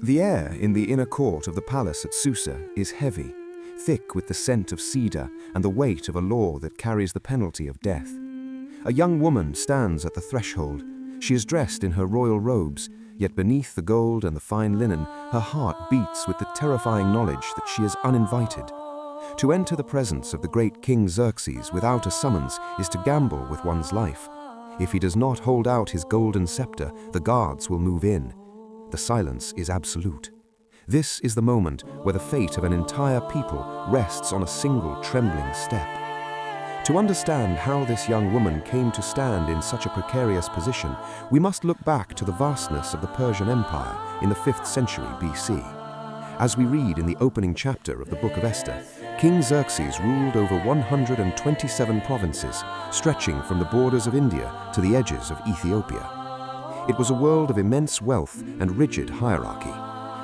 The air in the inner court of the palace at Susa is heavy, thick with the scent of cedar and the weight of a law that carries the penalty of death. A young woman stands at the threshold. She is dressed in her royal robes, yet beneath the gold and the fine linen, her heart beats with the terrifying knowledge that she is uninvited. To enter the presence of the great King Xerxes without a summons is to gamble with one's life. If he does not hold out his golden scepter, the guards will move in. The silence is absolute. This is the moment where the fate of an entire people rests on a single trembling step. To understand how this young woman came to stand in such a precarious position, we must look back to the vastness of the Persian Empire in the 5th century BC. As we read in the opening chapter of the Book of Esther, King Xerxes ruled over 127 provinces, stretching from the borders of India to the edges of Ethiopia. It was a world of immense wealth and rigid hierarchy.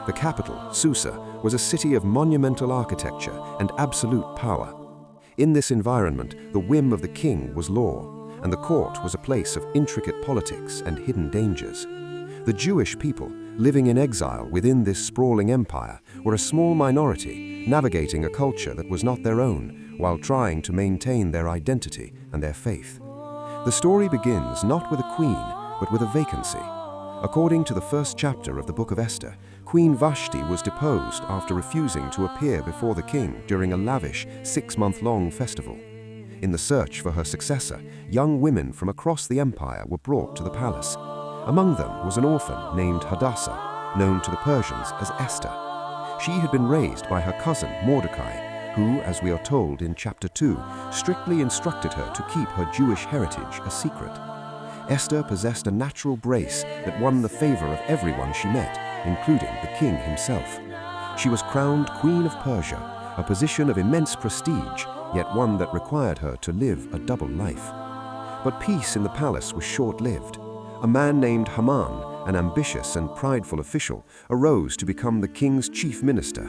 The capital, Susa, was a city of monumental architecture and absolute power. In this environment, the whim of the king was law, and the court was a place of intricate politics and hidden dangers. The Jewish people, living in exile within this sprawling empire, were a small minority, navigating a culture that was not their own, while trying to maintain their identity and their faith. The story begins not with a queen, but with a vacancy. According to the 1st chapter of the Book of Esther, Queen Vashti was deposed after refusing to appear before the king during a lavish 6-month-long festival. In the search for her successor, young women from across the empire were brought to the palace. Among them was an orphan named Hadassah, known to the Persians as Esther. She had been raised by her cousin Mordecai, who, as we are told in chapter 2, strictly instructed her to keep her Jewish heritage a secret. Esther possessed a natural grace that won the favor of everyone she met, including the king himself. She was crowned Queen of Persia, a position of immense prestige, yet one that required her to live a double life. But peace in the palace was short-lived. A man named Haman, an ambitious and prideful official, arose to become the king's chief minister.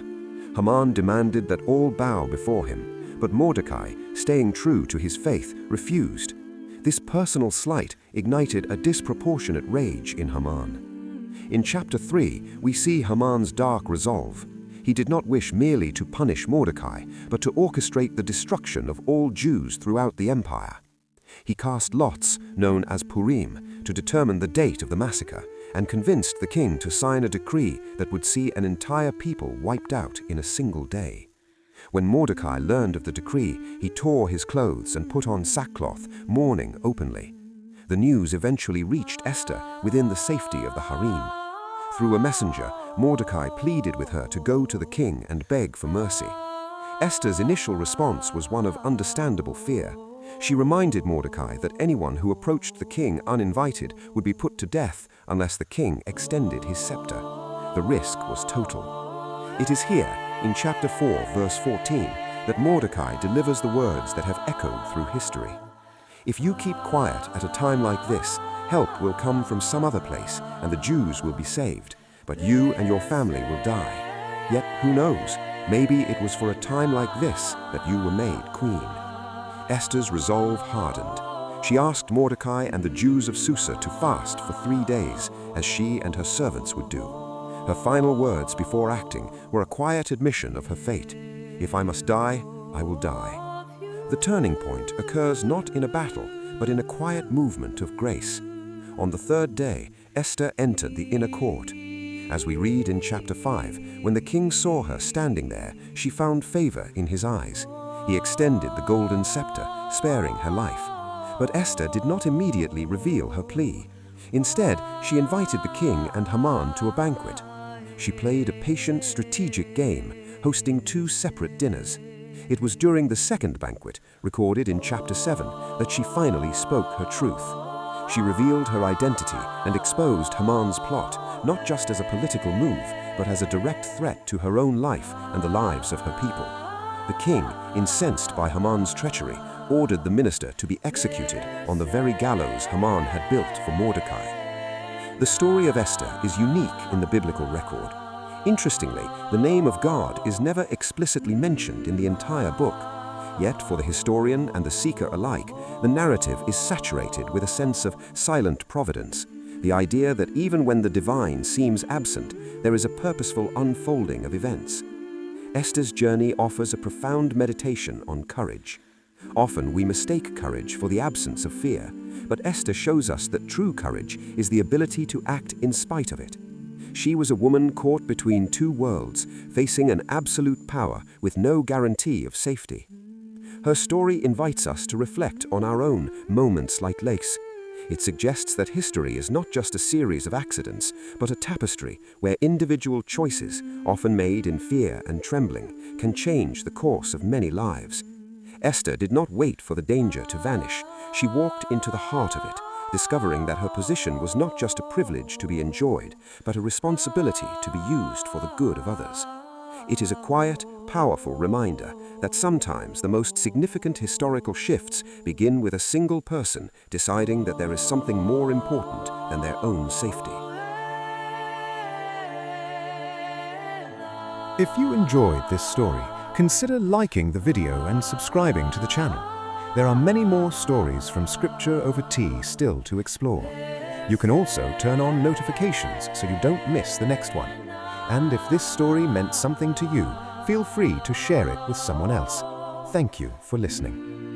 Haman demanded that all bow before him, but Mordecai, staying true to his faith, refused. This personal slight ignited a disproportionate rage in Haman. In chapter 3, we see Haman's dark resolve. He did not wish merely to punish Mordecai, but to orchestrate the destruction of all Jews throughout the empire. He cast lots, known as Purim, to determine the date of the massacre, and convinced the king to sign a decree that would see an entire people wiped out in a single day. When Mordecai learned of the decree, he tore his clothes and put on sackcloth, mourning openly. The news eventually reached Esther within the safety of the harem. Through a messenger, Mordecai pleaded with her to go to the king and beg for mercy. Esther's initial response was one of understandable fear. She reminded Mordecai that anyone who approached the king uninvited would be put to death unless the king extended his scepter. The risk was total. It is here, in chapter 4, verse 14, that Mordecai delivers the words that have echoed through history. If you keep quiet at a time like this, help will come from some other place, and the Jews will be saved, but you and your family will die. Yet, who knows, maybe it was for a time like this that you were made queen. Esther's resolve hardened. She asked Mordecai and the Jews of Susa to fast for 3 days, as she and her servants would do. Her final words before acting were a quiet admission of her fate. If I must die, I will die. The turning point occurs not in a battle, but in a quiet movement of grace. On the 3rd day, Esther entered the inner court. As we read in chapter 5, when the king saw her standing there, she found favor in his eyes. He extended the golden scepter, sparing her life. But Esther did not immediately reveal her plea. Instead, she invited the king and Haman to a banquet. She played a patient, strategic game, hosting 2 separate dinners. It was during the 2nd banquet, recorded in chapter 7, that she finally spoke her truth. She revealed her identity and exposed Haman's plot, not just as a political move, but as a direct threat to her own life and the lives of her people. The king, incensed by Haman's treachery, ordered the minister to be executed on the very gallows Haman had built for Mordecai. The story of Esther is unique in the biblical record. Interestingly, the name of God is never explicitly mentioned in the entire book. Yet, for the historian and the seeker alike, the narrative is saturated with a sense of silent providence. The the idea that even when the divine seems absent, there is a purposeful unfolding of events. Esther's journey offers a profound meditation on courage. Often we mistake courage for the absence of fear, but Esther shows us that true courage is the ability to act in spite of it. She was a woman caught between two worlds, facing an absolute power with no guarantee of safety. Her story invites us to reflect on our own moments like lace. It suggests that history is not just a series of accidents, but a tapestry where individual choices, often made in fear and trembling, can change the course of many lives. Esther did not wait for the danger to vanish. She walked into the heart of it, discovering that her position was not just a privilege to be enjoyed, but a responsibility to be used for the good of others. It is a quiet, powerful reminder that sometimes the most significant historical shifts begin with a single person deciding that there is something more important than their own safety. If you enjoyed this story, consider liking the video and subscribing to the channel. There are many more stories from Scripture over Tea still to explore. You can also turn on notifications so you don't miss the next one. And if this story meant something to you, feel free to share it with someone else. Thank you for listening.